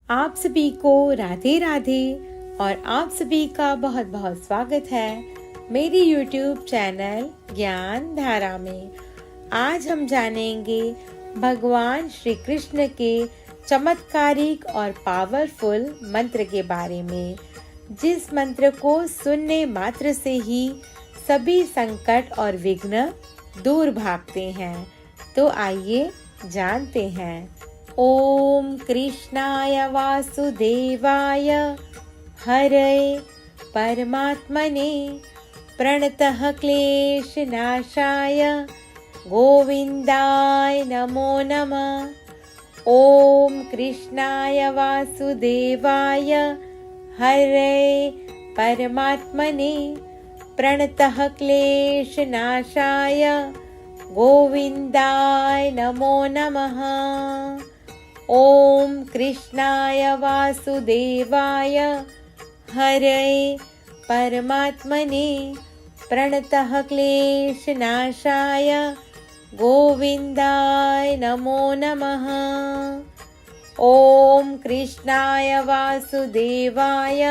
आप सभी को राधे राधे और आप सभी का बहुत बहुत स्वागत है मेरी YouTube चैनल ज्ञान धारा में। आज हम जानेंगे भगवान श्री कृष्ण के चमत्कारिक और पावरफुल मंत्र के बारे में, जिस मंत्र को सुनने मात्र से ही सभी संकट और विघ्न दूर भागते हैं। तो आइए जानते हैं। ओम कृष्णाय वासुदेवाय हरये परमात्मने प्रणतः क्लेशनाशाय गोविन्दाय नमो नमः। ओम कृष्णाय वासुदेवाय हरये परमात्मने प्रणतः क्लेशनाशाय गोविन्दाय नमो नमः। ओम कृष्णाय वासुदेवाय हरये परमात्मने प्रणतः क्लेशनाशाय गोविन्दाय नमो नमः। ओम कृष्णाय वासुदेवाय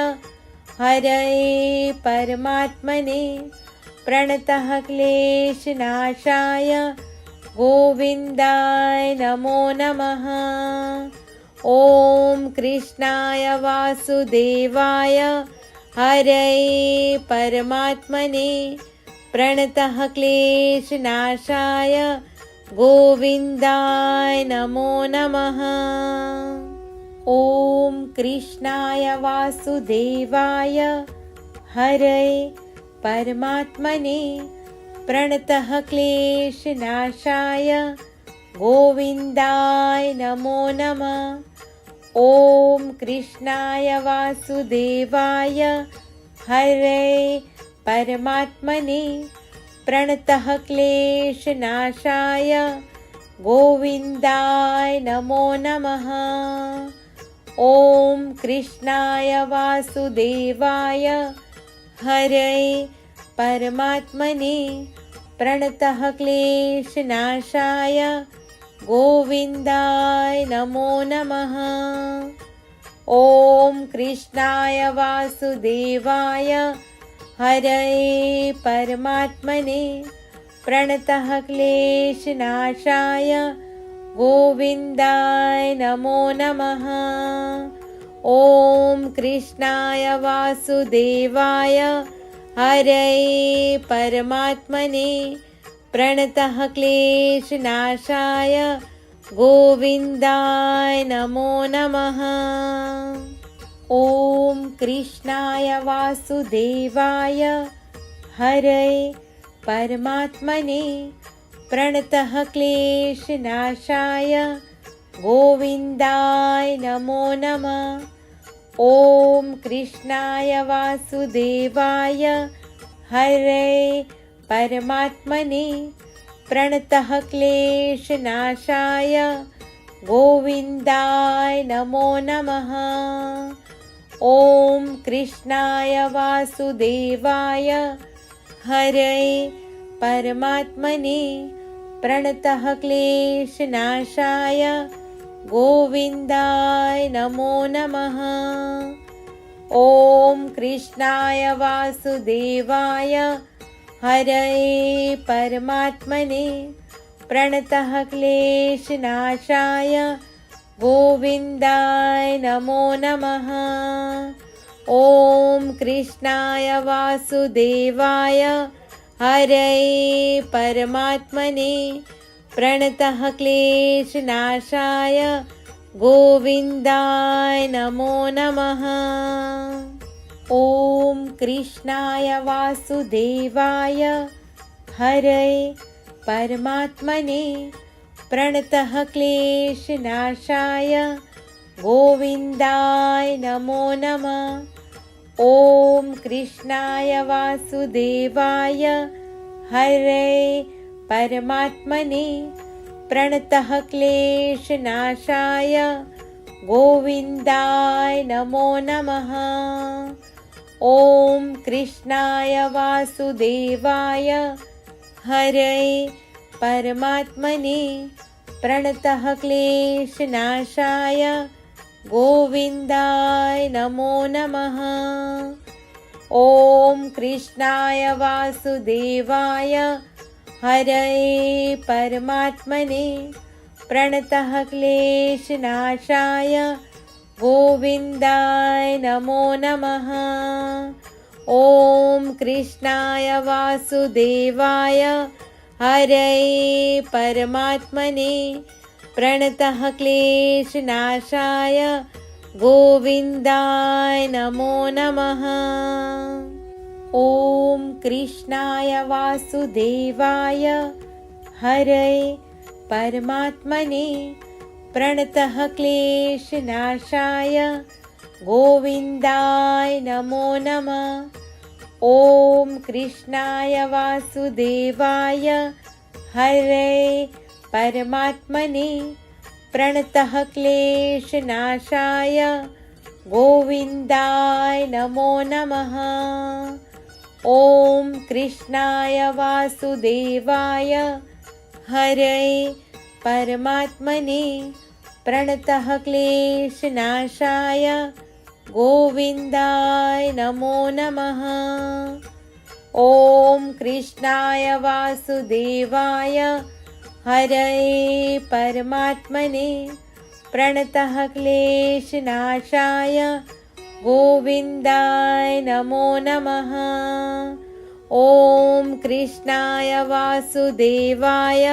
हरये परमात्मने प्रणतः क्लेशनाशाय गोविन्दाय नमो नमः। ओम कृष्णाय वासुदेवाय हरये परमात्मने प्रणतः क्लेशनाशाय गोविन्दाय नमो नमः। ओम कृष्णाय वासुदेवाय हरये परमात्मने प्रणतः क्लेशनाशाय गोविन्दाय नमो नमः। ओम कृष्णाय वासुदेवाय हरये परमात्मने प्रणतः क्लेशनाशाय गोविन्दाय नमो नमः। ओम कृष्णाय वासुदेवाय हरये परमात्मने प्रणतः क्लेशनाशाय गोविन्दाय नमो नमः। ओम कृष्णाय वासुदेवाय हरये परमात्मने प्रणतः क्लेशनाशाय गोविन्दाय नमो नमः। ओम कृष्णाय वासुदेवाय हरये परमात्मने प्रणतः क्लेशनाशाय गोविन्दाय नमो नमः। ओम कृष्णाय वासुदेवाय हरये परमात्मने प्रणतः क्लेशनाशाय गोविन्दाय नमो नमः। ओम कृष्णाय वासुदेवाय हरये परमात्मने प्रणतः क्लेशनाशाय गोविन्दाय नमो नमः। ओम कृष्णाय वासुदेवाय हरये परमात्मने प्रणतः क्लेशनाशाय गोविन्दाय नमो नमः। ओम कृष्णाय वासुदेवाय हरये परमात्मने प्रणतः क्लेशनाशाय गोविन्दाय नमो नमः। ओम कृष्णाय वासुदेवाय हरये परमात्मने प्रणतः क्लेशनाशाय गोविन्दाय नमो नमः। ओम कृष्णाय वासुदेवाय हरये परमात्मने प्रणतः क्लेशनाशाय गोविन्दाय नमो नमः। ओम कृष्णाय वासुदेवाय हरये परमात्मने प्रणतः क्लेशनाशाय गोविन्दाय नमो नमः। ओम कृष्णाय वासुदेवाय हरये परमात्मने प्रणतः क्लेशनाशाय गोविन्दाय नमो नमः। ॐ कृष्णाय वासुदेवाय हरये परमात्मने प्रणतः क्लेशनाशाय गोविन्दाय नमो नमः। ॐ कृष्णाय वासुदेवाय हरये परमात्मने प्रणतः क्लेशनाशाय गोविन्दाय नमो नमः। ॐ कृष्णाय वासुदेवाय हरये परमात्मने प्रणतः क्लेशनाशाय गोविन्दाय नमो नमः। ॐ कृष्णाय वासुदेवाय हरये परमात्मने प्रणतः क्लेशनाशाय गोविन्दाय नमो नमः। ॐ कृष्णाय वासुदेवाय हरये परमात्मने प्रणतः क्लेशनाशाय गोविन्दाय नमो नमः। ॐ कृष्णाय वासुदेवाय हरये परमात्मने प्रणतः क्लेशनाशाय गोविन्दाय नमो नमः। ॐ कृष्णाय वासुदेवाय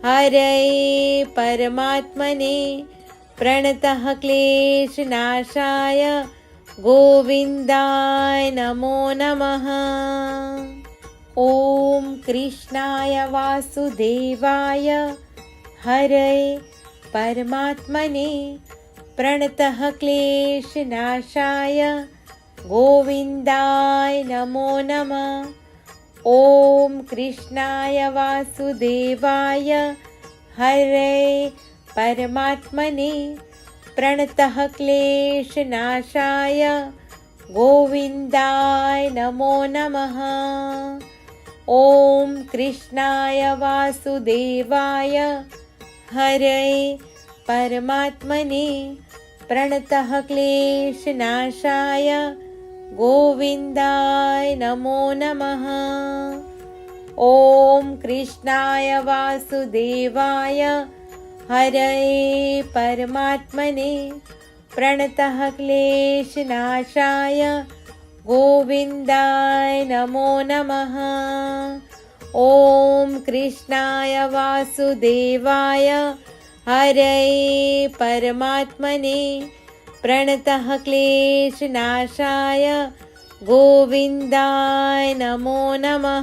हरये परमात्मने प्रणतः क्लेशनाशाय गोविन्दाय नमो नमः। ॐ कृष्णाय वासुदेवाय हरये परमात्मने प्रणतः क्लेशनाशाय गोविन्दाय नमो नमः। ॐ कृष्णाय वासुदेवाय हरये परमात्मने प्रणतः क्लेशनाशाय गोविन्दाय नमो नमः। ॐ कृष्णाय वासुदेवाय हरये परमात्मने प्रणतः क्लेशनाशाय गोविन्दाय नमो नमः। ॐ कृष्णाय वासुदेवाय हरये परमात्मने प्रणतः क्लेशनाशाय गोविन्दाय नमो नमः। ॐ कृष्णाय वासुदेवाय हरये परमात्मने प्रणतः क्लेशनाशाय गोविन्दाय नमो नमः।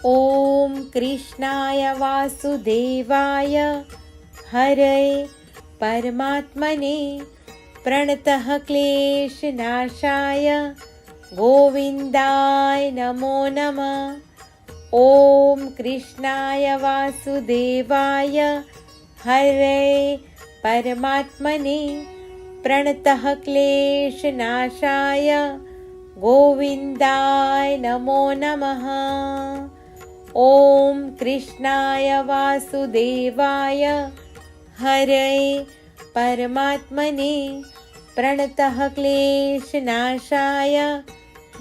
ॐ कृष्णाय वासुदेवाय हरये परमात्मने प्रणतः क्लेशनाशाय गोविन्दाय नमो नमः। ॐ कृष्णाय वासुदेवाय हरये परमात्मने प्रणतः क्लेशनाशाय गोविन्दाय नमो नमः। ॐ कृष्णाय वासुदेवाय हरये परमात्मने प्रणतः क्लेशनाशाय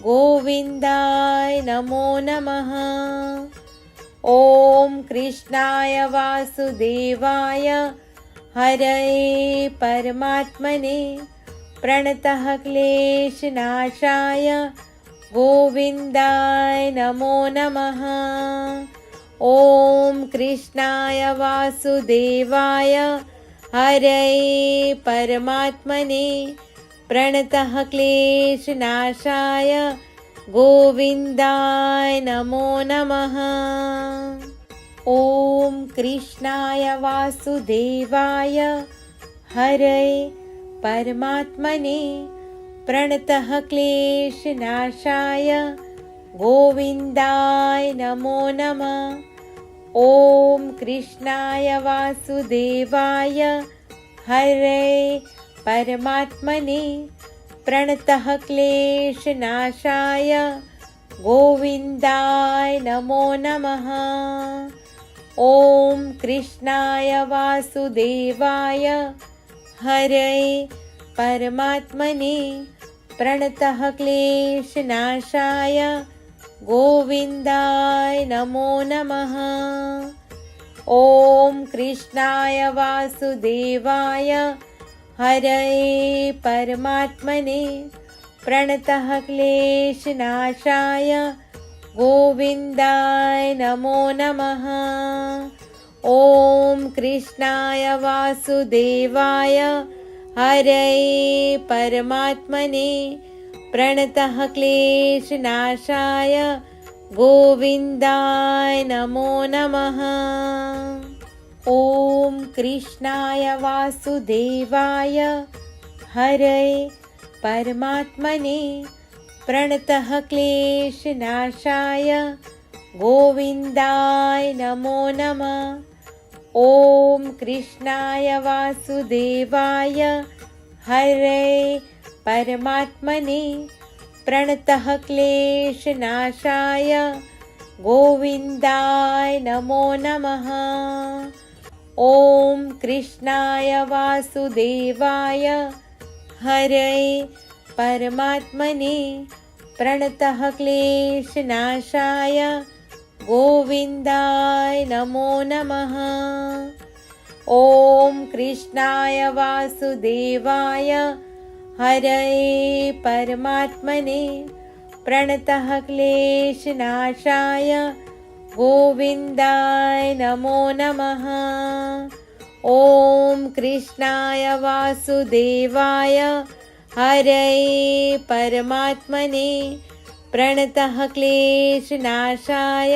गोविन्दाय नमो नमः। ॐ कृष्णाय वासुदेवाय हरये परमात्मने प्रणतः क्लेशनाशाय गोविन्दाय नमो नमः। ॐ कृष्णाय वासुदेवाय हरये परमात्मने प्रणतः क्लेशनाशाय गोविन्दाय नमो नमः। ॐ कृष्णाय वासुदेवाय हरये परमात्मने प्रणतः क्लेशनाशाय गोविन्दाय नमो नमः। ॐ कृष्णाय वासुदेवाय हरये परमात्मने प्रणतः क्लेशनाशाय गोविन्दाय नमो नमः। ॐ कृष्णाय वासुदेवाय हरये परमात्मने प्रणतः क्लेशनाशाय गोविन्दाय नमो नमः। ॐ कृष्णाय वासुदेवाय हरये परमात्मने प्रणतः क्लेशनाशाय गोविन्दाय नमो नमः। ॐ कृष्णाय वासुदेवाय हरये परमात्मने प्रणतः क्लेशनाशाय गोविन्दाय नमो नमः। ॐ कृष्णाय वासुदेवाय हरये परमात्मने प्रणतः क्लेशनाशाय गोविन्दाय नमो नमः। ॐ कृष्णाय वासुदेवाय हरये परमात्मने प्रणतः क्लेशनाशाय गोविन्दाय नमो नमः। ॐ कृष्णाय वासुदेवाय हरये परमात्मने प्रणतः क्लेशनाशाय गोविन्दाय नमो नमः। ॐ कृष्णाय वासुदेवाय हरये परमात्मने प्रणतः क्लेशनाशाय गोविन्दाय नमो नमः। ॐ कृष्णाय वासुदेवाय हरये परमात्मने प्रणतः क्लेशनाशाय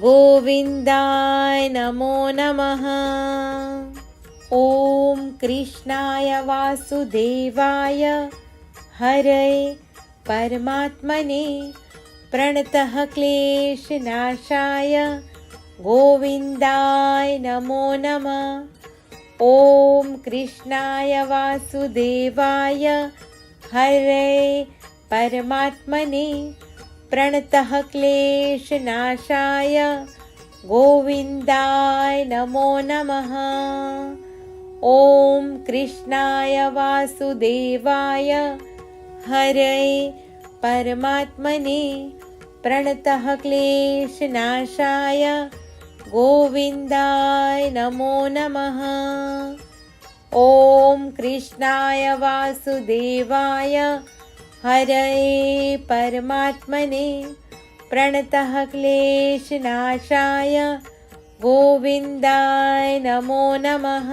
गोविन्दाय नमो नमः। ॐ कृष्णाय वासुदेवाय हरये परमात्मने प्रणतः क्लेशनाशाय गोविन्दाय नमो नमः। ॐ कृष्णाय वासुदेवाय हरये परमात्मने प्रणतः क्लेशनाशाय गोविन्दाय नमो नमः। ॐ कृष्णाय वासुदेवाय हरये परमात्मने प्रणतः क्लेशनाशाय गोविन्दाय नमो नमः। ॐ कृष्णाय वासुदेवाय हरये परमात्मने प्रणतः क्लेशनाशाय गोविन्दाय नमो नमः।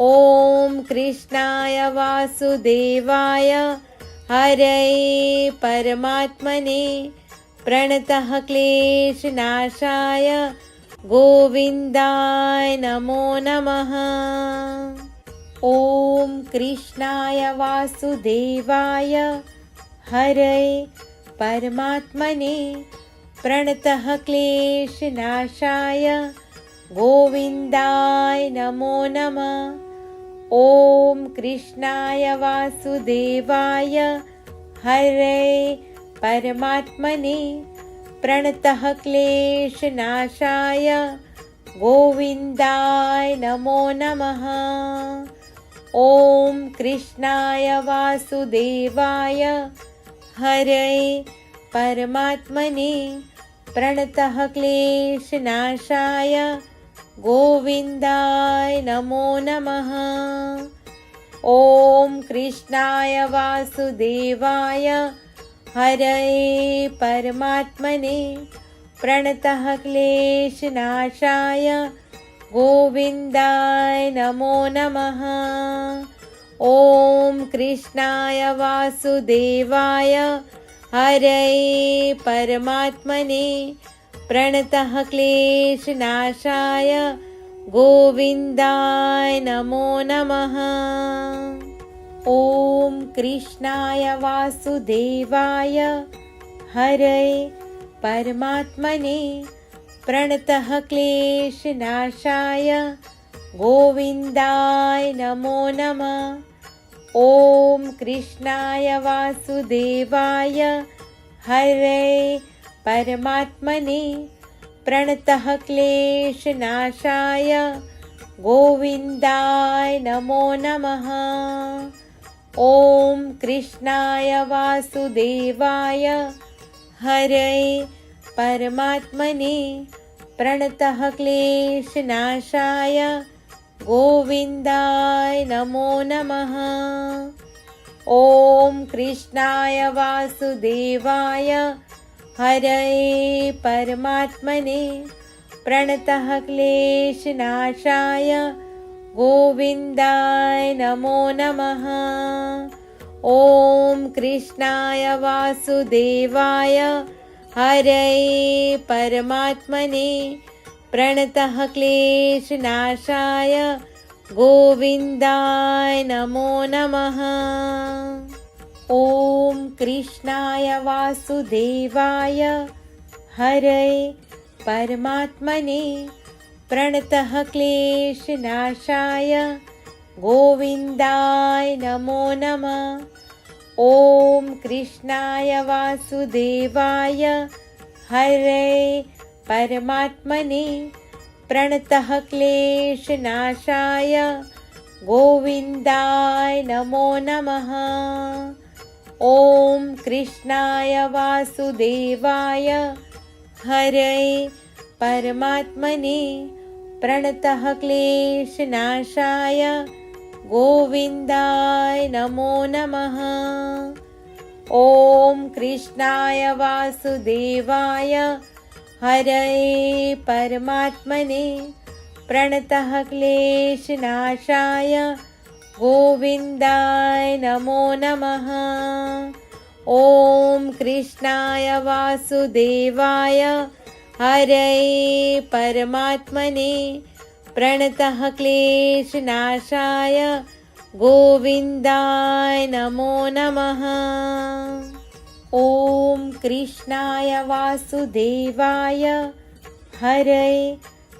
ॐ कृष्णाय वासुदेवाय हरये परमात्मने प्रणतः क्लेशनाशाय गोविन्दाय नमो नमः। ॐ कृष्णाय वासुदेवाय हरये परमात्मने प्रणतः क्लेशनाशाय गोविन्दाय नमो नमः। ॐ कृष्णाय वासुदेवाय हरये परमात्मने प्रणतः क्लेशनाशाय गोविन्दाय नमो नमः। ॐ कृष्णाय वासुदेवाय हरये परमात्मने प्रणतः क्लेशनाशाय गोविन्दाय नमो नमः। ॐ कृष्णाय वासुदेवाय हरये परमात्मने प्रणतः क्लेशनाशाय गोविन्दाय नमो नमः। ॐ कृष्णाय वासुदेवाय हरये परमात्मने प्रणतः क्लेशनाशाय गोविन्दाय नमो नमः। ॐ कृष्णाय वासुदेवाय हरये परमात्मने प्रणतः क्लेशनाशाय गोविन्दाय नमो नमः। ॐ कृष्णाय वासुदेवाय हरये परमात्मने प्रणतः क्लेशनाशाय गोविन्दाय नमो नमः। ॐ कृष्णाय वासुदेवाय हरे परमात्मने प्रणतः क्लेशनाशाय गोविन्दाय नमो नमः। ॐ कृष्णाय वासुदेवाय हरे परमात्मने प्रणतः क्लेशनाशाय गोविन्दाय नमो नमः। ॐ कृष्णाय वासुदेवाय हरे परमात्मने प्रणतः क्लेशनाशाय गोविन्दाय नमो नमः। ॐ कृष्णाय वासुदेवाय हरे परमात्मने प्रणतः क्लेशनाशाय गोविन्दाय नमो नमः। ॐ कृष्णाय वासुदेवाय हरे परमात्मने प्रणतः क्लेशनाशाय गोविन्दाय नमो नमः। ॐ कृष्णाय वासुदेवाय हरे परमात्मने प्रणतः क्लेशनाशाय गोविन्दाय नमो नमः। ॐ कृष्णाय वासुदेवाय हरे परमात्मने प्रणतः क्लेशनाशाय गोविन्दाय नमो नमः। ॐ कृष्णाय वासुदेवाय हरे परमात्मने प्रणतः क्लेशनाशाय गोविन्दाय नमो नमः। ॐ कृष्णाय वासुदेवाय हरे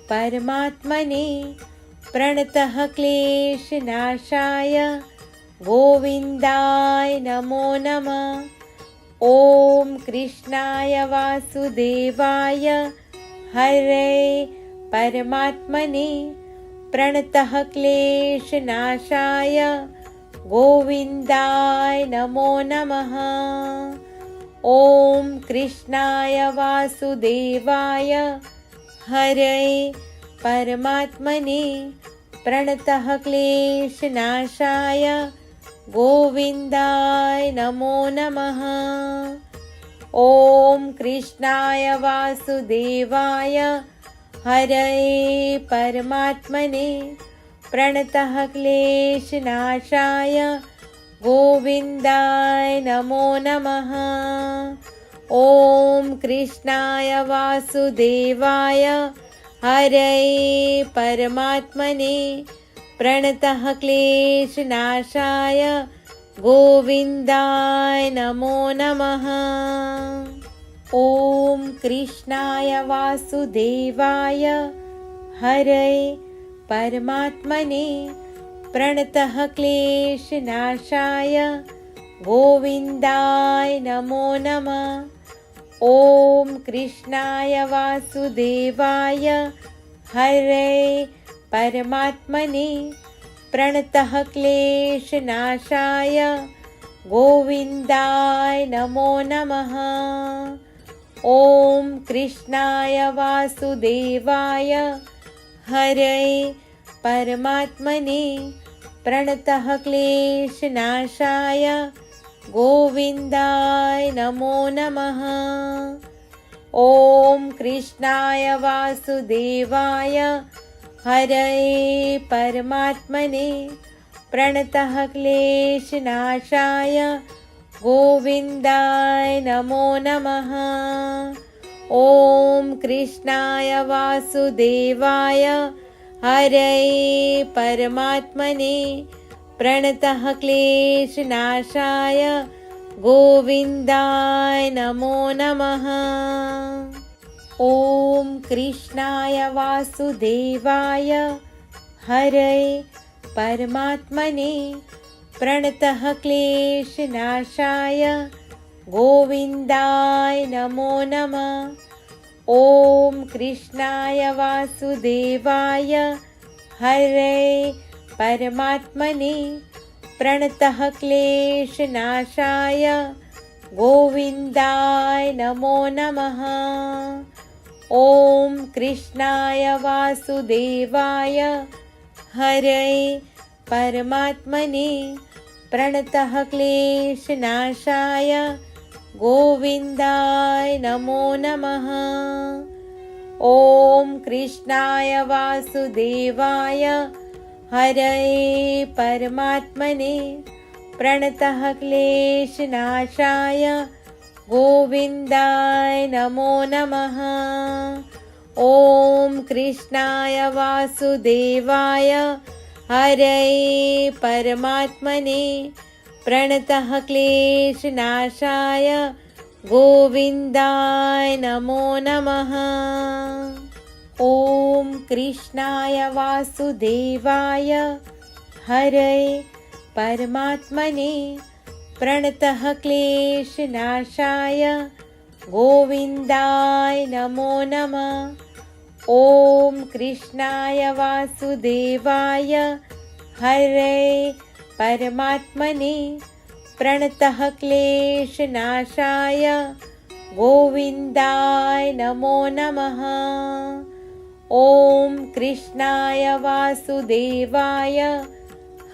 परमात्मने प्रणतः क्लेशनाशाय गोविन्दाय नमो नमः। ॐ कृष्णाय वासुदेवाय हरे परमात्मने प्रणतः क्लेशनाशाय गोविन्दाय नमो नमः। ॐ कृष्णाय वासुदेवाय हरे परमात्मने प्रणतः क्लेशनाशाय गोविन्दाय नमो नमः। ॐ कृष्णाय वासुदेवाय हरे परमात्मने प्रणतः क्लेशनाशाय गोविन्दाय नमो नमः। ॐ कृष्णाय वासुदेवाय हरे परमात्मने प्रणतः क्लेशनाशाय गोविन्दाय नमो नमः। ॐ कृष्णाय वासुदेवाय हरे परमात्मने प्रणतः क्लेशनाशाय गोविन्दाय नमो नमः। ॐ कृष्णाय वासुदेवाय हरे परमात्मने प्रणतः क्लेशनाशाय गोविन्दाय नमो नमः। ॐ कृष्णाय वासुदेवाय हरे परमात्मने प्रणतः क्लेशनाशाय गोविन्दाय नमो नमः। ॐ कृष्णाय वासुदेवाय हरे परमात्मने प्रणतः क्लेशनाशाय गोविन्दाय नमो नमः। ॐ कृष्णाय वासुदेवाय हरे परमात्मने प्रणतः क्लेशनाशाय गोविन्दाय नमो नमः। ॐ कृष्णाय वासुदेवाय हरे परमात्मने प्रणतः क्लेशनाशाय गोविन्दाय नमो नमः। ॐ कृष्णाय वासुदेवाय हरये परमात्मने प्रणतः क्लेशनाशाय गोविन्दाय नमो नमः। ॐ कृष्णाय वासुदेवाय हरये परमात्मने प्रणतः क्लेशनाशाय गोविन्दाय नमो नमः। ॐ कृष्णाय वासुदेवाय हरये परमात्मने प्रणतः क्लेशनाशाय गोविन्दाय नमो नमः। ॐ कृष्णाय वासुदेवाय हरये परमात्मने प्रणतः क्लेशनाशाय गोविन्दाय नमो नमः। ॐ कृष्णाय वासुदेवाय हरये परमात्मने प्रणतः क्लेशनाशाय गोविन्दाय नमो नमः। ॐ कृष्णाय वासुदेवाय हरये परमात्मने प्रणतः क्लेशनाशाय गोविन्दाय नमो नमः। ॐ कृष्णाय वासुदेवाय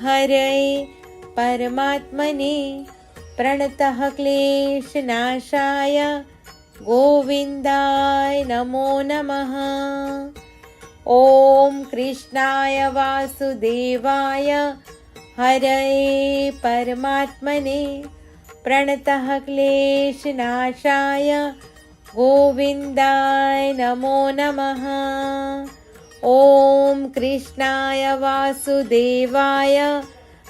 हरये परमात्मने प्रणतः क्लेशनाशाय गोविन्दाय नमो नमः। ॐ कृष्णाय वासुदेवाय हरये परमात्मने प्रणतः क्लेशनाशाय गोविन्दाय नमो नमः। ॐ कृष्णाय वासुदेवाय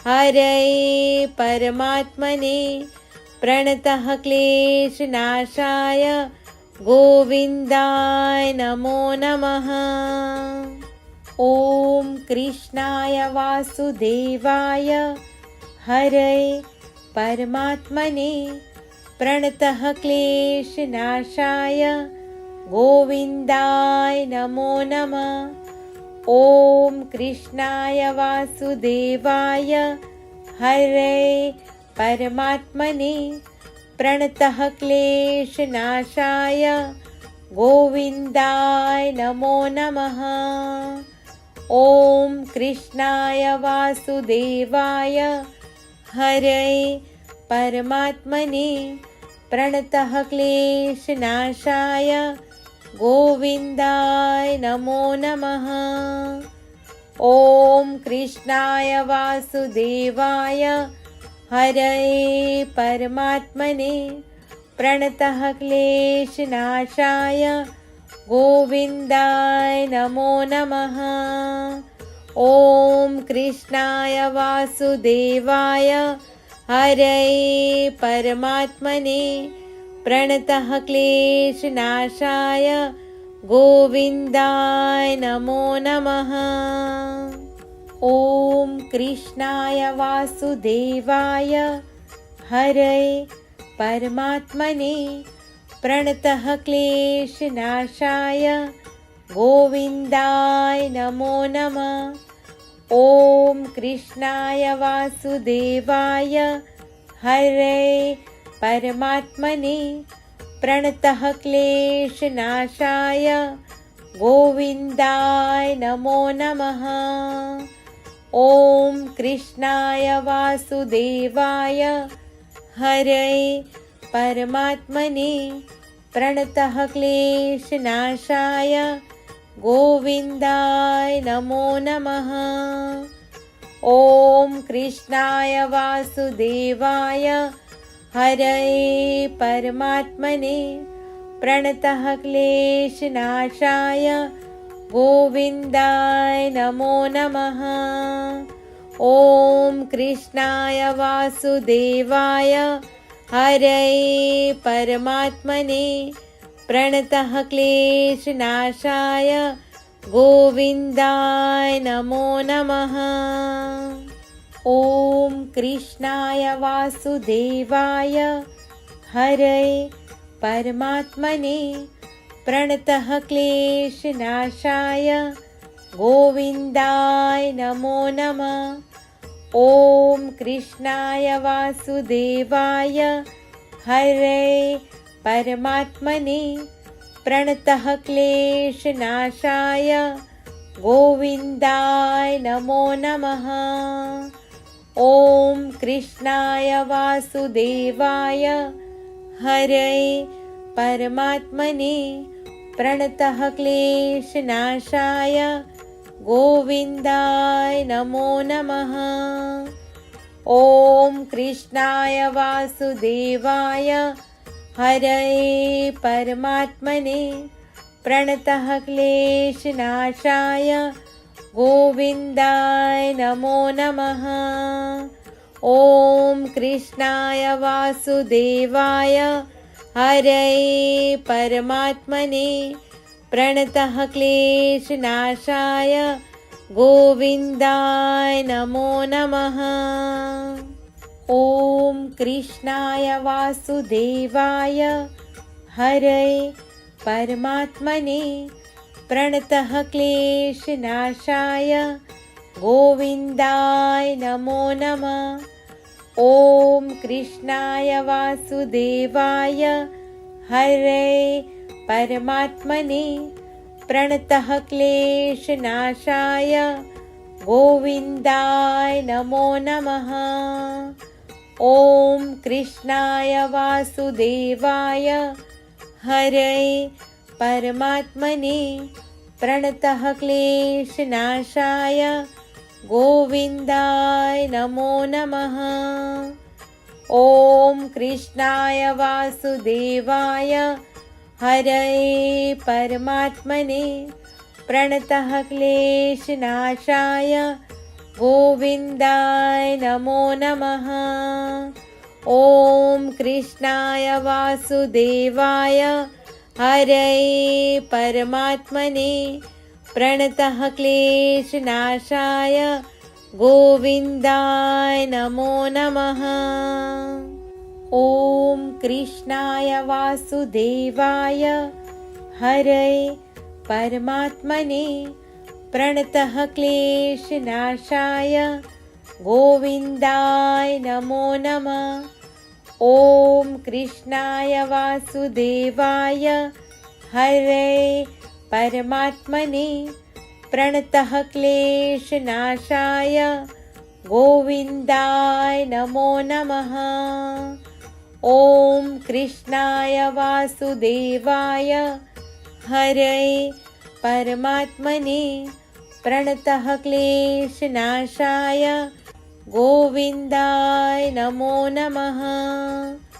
हरये परमात्मने प्रणतः क्लेशनाशाय गोविन्दाय नमो नमः। ॐ कृष्णाय वासुदेवाय हरये परमात्मने प्रणतः क्लेशनाशाय गोविन्दाय नमो नमः। ॐ कृष्णाय वासुदेवाय हरये परमात्मने प्रणतः क्लेशनाशाय गोविन्दाय नमो नमः। ॐ कृष्णाय वासुदेवाय हरये परमात्मने प्रणतः क्लेशनाशाय गोविन्दाय नमो नमः। ॐ कृष्णाय वासुदेवाय हरये परमात्मने प्रणतः क्लेशनाशाय गोविन्दाय नमो नमः। ॐ कृष्णाय वासुदेवाय हरये परमात्मने प्रणतः क्लेशनाशाय गोविन्दाय नमो नमः। ॐ कृष्णाय वासुदेवाय हरये परमात्मने प्रणतः क्लेशनाशाय गोविन्दाय नमो नमः। ॐ कृष्णाय वासुदेवाय हरये परमात्मने प्रणतः क्लेशनाशाय गोविन्दाय नमो नमः। ॐ कृष्णाय वासुदेवाय हरये परमात्मने प्रणतः क्लेशनाशाय गोविन्दाय नमो नमः। ॐ कृष्णाय वासुदेवाय हरये परमात्मने प्रणतः क्लेशनाशाय गोविन्दाय नमो नमः। ॐ कृष्णाय वासुदेवाय हरये परमात्मने प्रणतः क्लेशनाशाय गोविन्दाय नमो नमः। ॐ कृष्णाय वासुदेवाय हरये परमात्मने प्रणतः क्लेशनाशाय गोविन्दाय नमो नमः। ॐ कृष्णाय वासुदेवाय हरे परमात्मने प्रणतः क्लेशनाशाय गोविन्दाय नमो नमः। ॐ कृष्णाय वासुदेवाय हरे परमात्मने प्रणतः क्लेशनाशाय गोविन्दाय नमो नमः। ॐ कृष्णाय वासुदेवाय हरे परमात्मने प्रणतः क्लेशनाशाय गोविन्दाय नमो नमः। ॐ कृष्णाय वासुदेवाय हरे परमात्मने प्रणतः क्लेशनाशाय गोविन्दाय नमो नमः। ॐ कृष्णाय वासुदेवाय हरे परमात्मने प्रणतः क्लेशनाशाय गोविन्दाय नमो नमः। ॐ कृष्णाय वासुदेवाय हरे परमात्मने प्रणतः क्लेशनाशाय गोविन्दाय नमो नमः। ॐ कृष्णाय वासुदेवाय हरे परमात्मने प्रणतः क्लेशनाशाय गोविन्दाय नमो नमः। ॐ कृष्णाय वासुदेवाय हरे परमात्मने प्रणतः क्लेशनाशाय गोविन्दाय नमो नमः। ॐ कृष्णाय वासुदेवाय हरे परमात्मने प्रणतः क्लेशनाशाय गोविन्दाय नमो नमः। ॐ कृष्णाय वासुदेवाय हरे परमात्मने प्रणतः क्लेशनाशाय गोविन्दाय नमो नमः। ॐ कृष्णाय वासुदेवाय हरे परमात्मने प्रणतः क्लेशनाशाय गोविन्दाय नमो नमः। ॐ कृष्णाय वासुदेवाय हरे परमात्मने प्रणतः क्लेशनाशाय गोविन्दाय नमो नमः।